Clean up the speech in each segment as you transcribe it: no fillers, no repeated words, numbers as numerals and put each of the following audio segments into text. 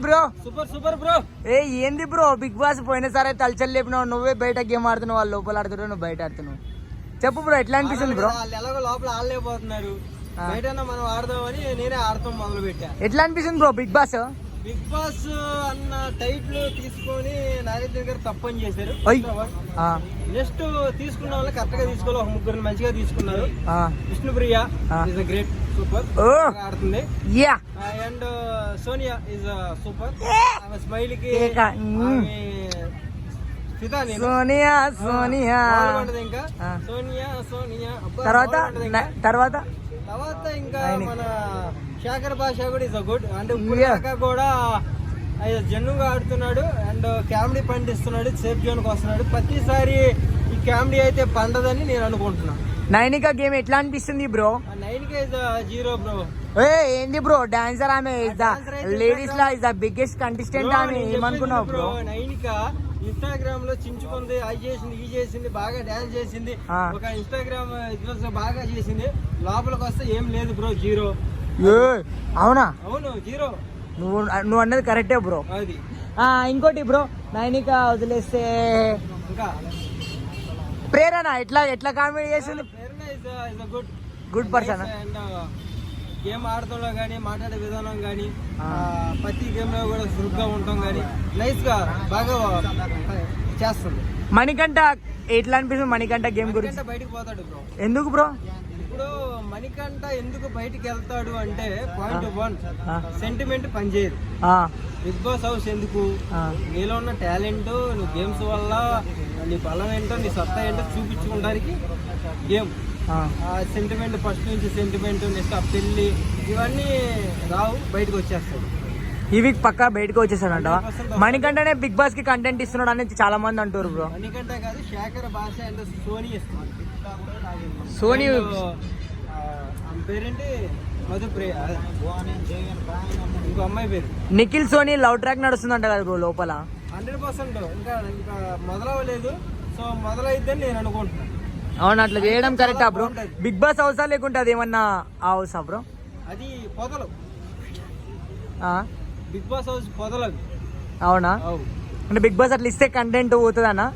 Bro super bro. ఏంది bro Bigg boss పోయినసారి తలచల్ లేపినావు, నువ్వే బయట గేమ్ ఆడుతున్నావు, వాళ్ళు లోపల ఆడుతున్నావు, నువ్వు బయట ఆడుతున్నావు. చెప్పు బ్రో ఎట్లా అనిపిస్తుంది బ్రో? వాళ్ళు ఎలాగో లోపల ఆడలేకపోతున్నారు, బయట మనం ఆడదామని నేనే ఆడతాం మొదలు పెట్టా. ఎట్లా అనిపిస్తుంది bro Bigg Boss? Bigg Boss అన్న టైటిల్ తీసుకొని నాగార్జున గారు తప్పని చేశారు. నెక్స్ట్ తీసుకున్న వాళ్ళు కరెక్ట్ గా తీసుకోవాలి, ఒక ముగ్గురు మంచిగా తీసుకున్నారు. Vishnupriya is a great super ఆడుతుంది. And Sonia is super. ఆమె స్మైల్ కి సోనియా సోనియా ఇంకా సోనియా తర్వాత ఇంకా మన శేఖర్ భాష కూడా ఇస్ గుడ్. అంటే ఇప్పుడు కూడా జన్నుగా ఆడుతున్నాడు అండ్ కామెడీ పండిస్తున్నాడు, సేఫ్ జోన్ కి వస్తున్నాడు. ప్రతిసారి ఈ కామెడీ అయితే పండదని నేను అనుకుంటున్నా. నైనిక గేమ్ ఎట్లా అనిపిస్తుంది బ్రో? Nainika is 0 bro. ఏంది బ్రో డాన్సర్ ఆమె, ladies law is the biggest contestant ఆమె. ఏమనుకున్నావు బ్రో? నైనిక ఇన్స్టాగ్రామ్ లో చించుకుంది, అది చేసింది, ఈ చేసింది, బాగా డాన్స్ చేసింది, ఒక ఇన్స్టాగ్రామ్ బాగా చేసింది. లోపలికి వస్తే ఏం లేదు బ్రో, 0. అవునా? అవును 0. నువ్వు అన్నది కరెక్టే బ్రో. అది ఇంకోటి బ్రో, నైనిక వదిలేస్తే ఇంకా ప్రేరణ ఎట్లా కామెడీ చేసింది? Good person. గేమ్ ఆడటంలో కానీ, మాట్లాడే విధానం కానీ, ప్రతి గేమ్ లో కూడా చురుగ్గా ఉండటం కానీ నైస్ గా బాగా చేస్తుంది. మణికంఠ ఎట్లా అనిపిస్తుంది? మణికంఠ గేమ్ గురించి బయటకు పోతాడు బ్రో. ఎందుకు బ్రో? ఇప్పుడు మణికంఠ ఎందుకు బయటికి వెళ్తాడు అంటే పాయింట్ 1 సెంటిమెంట్ పనిచేయదు. బిగ్ బాస్ హౌస్ ఎందుకు? నీలో ఉన్న టాలెంట్, నువ్వు గేమ్స్ వల్ల నీ బలం ఏంటో, నీ సత్తా ఏంటో చూపించుకోవడానికి గేమ్. సెంటిమెంట్ ఫస్ట్ నుంచి సెంటిమెంట్, నెక్స్ట్ ఆ పెళ్లి, ఇవన్నీ రావు, బయటకు వచ్చేస్తాడు. ఈ వీక్ పక్కా బయటకు వచ్చేసాడంట. మణికంఠనే బిగ్ బాస్ కి కంటెంట్ ఇస్తున్నాడు అనేది చాలా మంది అంటారు బ్రో. మణికంఠ కాదు, శేఖర్ భాష అండ్ సోనీ ఇస్తున్నారు. సోనీ పేరేంటి? మధుప్రియ. ఇంకో అమ్మాయి పేరు నిఖిల్ సోనీ లవ్ ట్రాక్ నడుస్తుందంట కదా బ్రో లోపల. 100% ఇంకా మొదలవలేదు. సో మొదలైద్దని నేను అనుకుంటున్నాను. అవును, అట్లా చేయడం కరెక్టా బ్రో? బిగ్ బాస్ హౌసా లేకుంటే అది ఏమన్నా ఆ హౌసా బ్రో? అది పొదలు. బిగ్ బాస్ హౌస్ పొదలవి. అవునా? అంటే బిగ్ బాస్ అట్లా ఇస్తే కంటెంట్ పోతుందన్నా?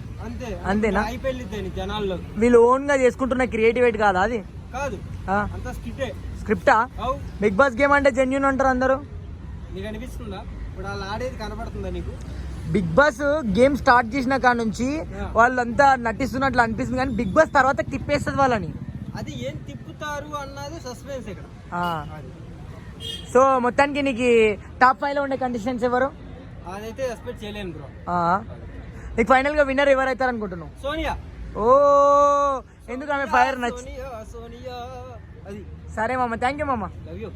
అంతేనా? అయిపోయింది జనాల్లో. వీళ్ళు ఓన్ గా చేసుకుంటున్న క్రియేటివిటీ కాదా అది? కాదు, అంతా స్క్రిప్టా? బిగ్ బాస్ గేమ్ అంటే జెన్యూన్ అంటారు అందరూ. నీకు అనిపిస్తుందా ఇప్పుడు వాళ్ళు ఆడేది కనబడుతుందా నీకు? బిగ్ బాస్ గేమ్ స్టార్ట్ చేసిన కాడ నుంచి వాళ్ళంతా నటిస్తున్నట్లు అనిపిస్తుంది, కానీ బిగ్ బాస్ తర్వాత తిప్పేస్తుంది వాళ్ళని. అది ఏం తిప్పుతారు అన్నది సస్పెన్స్ ఇక్కడ. సో మొత్తానికి నీకు టాప్ 5 లో ఉండే కండిషన్స్ ఎవరు? అదైతే ఎక్స్పెక్ట్ చేయలేను బ్రో. నీకు ఫైనల్ గా విన్నర్ ఎవరు అవుతారు అనుకుంటున్నావు? సోనియా. ఎందుకు ఆమె ఫైర్ నచ్చి? సోనియా అది. సరే మామ, థ్యాంక్ యూ మామ. Love you.